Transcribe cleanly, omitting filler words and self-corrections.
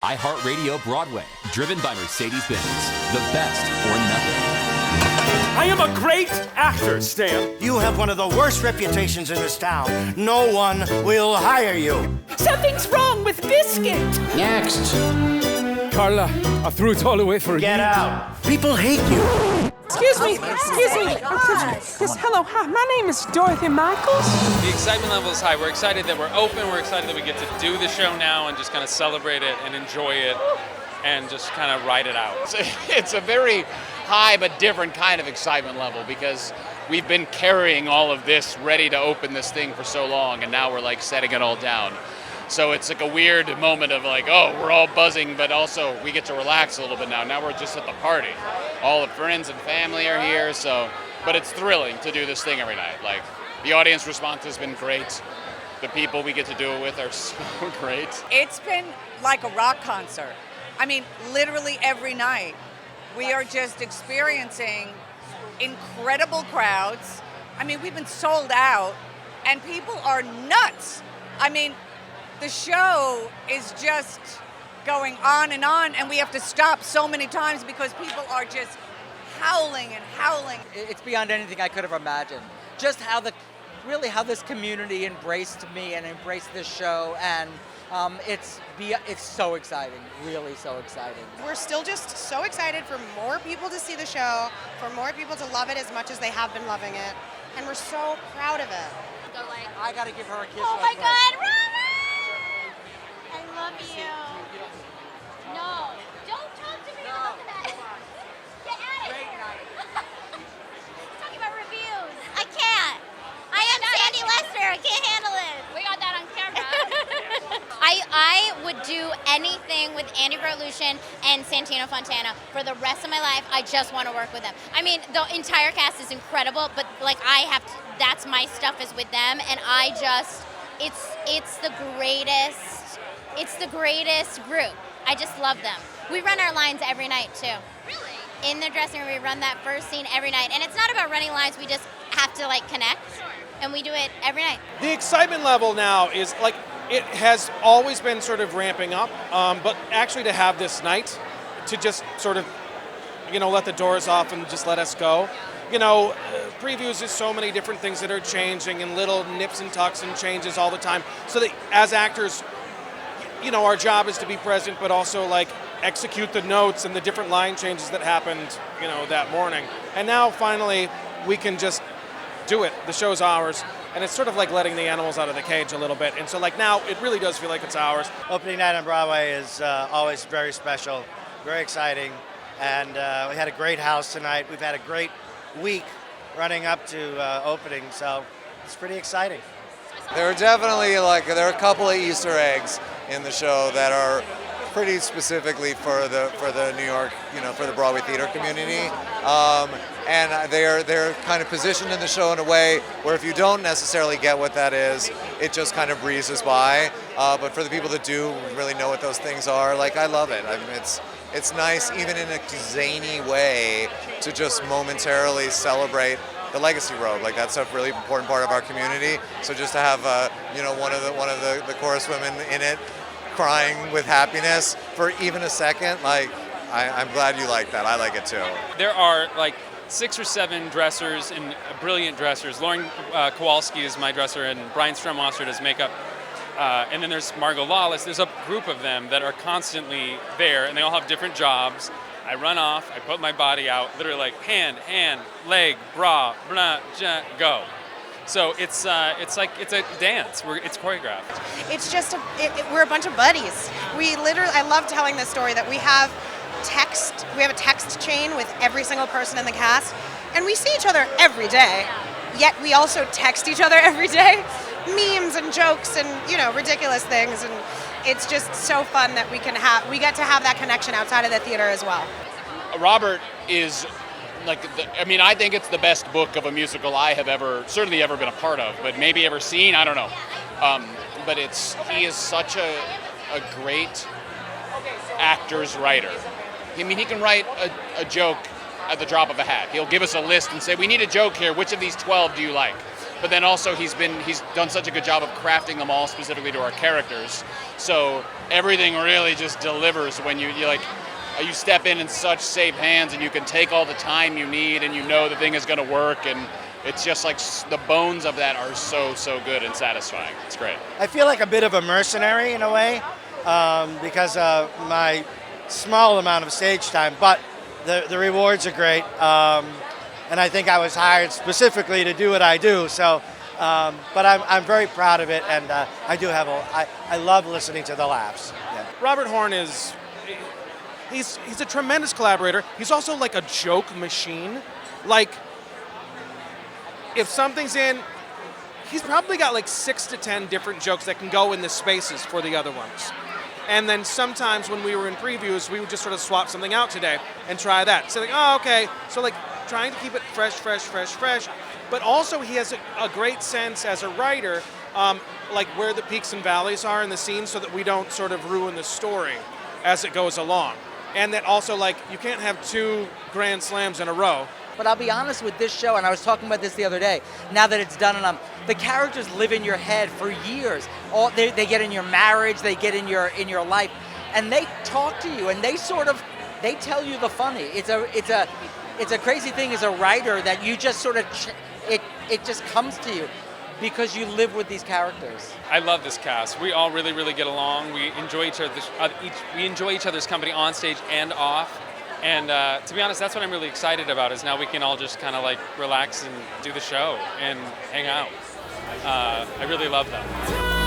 iHeartRadio Broadway, driven by Mercedes-Benz. The best or nothing. I am a great actor, Stan. You have one of the worst reputations in this town. No one will hire you. Something's wrong with Biscuit. Next. Carla, I threw it all away for you. Get out. People hate you. Excuse me. Yes, hello. Hi, my name is Dorothy Michaels. The excitement level is high. We're excited that we're open. We're excited that we get to do the show now and just kind of celebrate it and enjoy it and just kind of ride it out. It's a very high but different kind of excitement level because we've been carrying all of this ready to open this thing for so long, and now we're like setting it all down. So it's like a weird moment of like, oh, we're all buzzing, but also we get to relax a little bit now. Now we're just at the party. All the friends and family are here, but it's thrilling to do this thing every night. Like, the audience response has been great. The people we get to do it with are so great. It's been like a rock concert. I mean, literally every night. We are just experiencing incredible crowds. I mean, we've been sold out, and people are nuts. I mean, the show is just going on, and we have to stop so many times because people are just howling and howling. It's beyond anything I could have imagined. Just how this community embraced me and embraced this show, and it's so exciting, really so exciting. We're still just so excited for more people to see the show, for more people to love it as much as they have been loving it, and we're so proud of it. I gotta give her a kiss. Oh my God, Robert! I love you. No, don't talk to me about that. Get at it. Talking about reviews. I can't. I am Sandy Lester. I can't handle it. We got that on camera. I would do anything with Andy Berluscon and Santino Fontana for the rest of my life. I just want to work with them. I mean, the entire cast is incredible, but like that's my stuff is with them, and it's the greatest. It's the greatest group. I just love them. We run our lines every night too. Really? In the dressing room, we run that first scene every night, and it's not about running lines. We just have to like connect, and we do it every night. The excitement level now is like, it has always been sort of ramping up, but actually to have this night, to just sort of, let the doors off and just let us go. Previews is so many different things that are changing and little nips and tucks and changes all the time. So that as actors, our job is to be present, but also like execute the notes and the different line changes that happened, that morning. And now finally we can just do it. The show's ours. And it's sort of like letting the animals out of the cage a little bit. And so like now it really does feel like it's ours. Opening night on Broadway is always very special, very exciting. And we had a great house tonight. We've had a great week running up to opening, so it's pretty exciting. There are definitely there are a couple of Easter eggs in the show that are pretty specifically for the New York, for the Broadway theater community, and they're kind of positioned in the show in a way where if you don't necessarily get what that is, it just kind of breezes by. But for the people that do really know what those things are, I love it. I mean, it's nice, even in a zany way, to just momentarily celebrate the legacy road. That's a really important part of our community. So just to have one of the chorus women in it crying with happiness for even a second, I'm glad you like that. I like it too. There are 6 or 7 dressers and brilliant dressers. Lauren Kowalski is my dresser, and Brian Strumwasser does makeup. And then there's Margot Lawless. There's a group of them that are constantly there, and they all have different jobs. I run off, I put my body out, literally hand, leg, bra, blah, go. So it's a dance. It's choreographed. It's just we're a bunch of buddies. I love telling this story that we have a text chain with every single person in the cast, and we see each other every day. Yet we also text each other every day, memes and jokes and ridiculous things, and it's just so fun that we get to have that connection outside of the theater as well. Robert is I think it's the best book of a musical I have certainly ever been a part of, but maybe ever seen, I don't know. But he is such a great actor's writer. I mean, he can write a joke at the drop of a hat. He'll give us a list and say, we need a joke here. Which of these 12 do you like? but then also he's done such a good job of crafting them all specifically to our characters. So everything really just delivers when you step in such safe hands, and you can take all the time you need, and you know the thing is going to work, and it's just like the bones of that are so good and satisfying. It's great. I feel like a bit of a mercenary in a way because of my small amount of stage time, but the rewards are great. And I think I was hired specifically to do what I do. So, but I'm very proud of it, and I do have I love listening to the laughs. Yeah. Robert Horn he's a tremendous collaborator. He's also like a joke machine. Like, if something's in, he's probably got like 6 to 10 different jokes that can go in the spaces for the other ones. And then sometimes when we were in previews, we would just sort of swap something out today and try that. So like, oh, okay. So like trying to keep it fresh. But also he has a great sense as a writer, like where the peaks and valleys are in the scene so that we don't sort of ruin the story as it goes along. And that also, like, you can't have 2 grand slams in a row. But I'll be honest with this show, and I was talking about this the other day, now that it's done, and the characters live in your head for years. They get in your marriage, they get in your life, and they talk to you, and they tell you the funny. It's a crazy thing as a writer that you just sort of, it just comes to you because you live with these characters. I love this cast. We all really, really get along. We enjoy each other's company on stage and off. And to be honest, that's what I'm really excited about, is now we can all just kind of like relax and do the show and hang out. I really love that.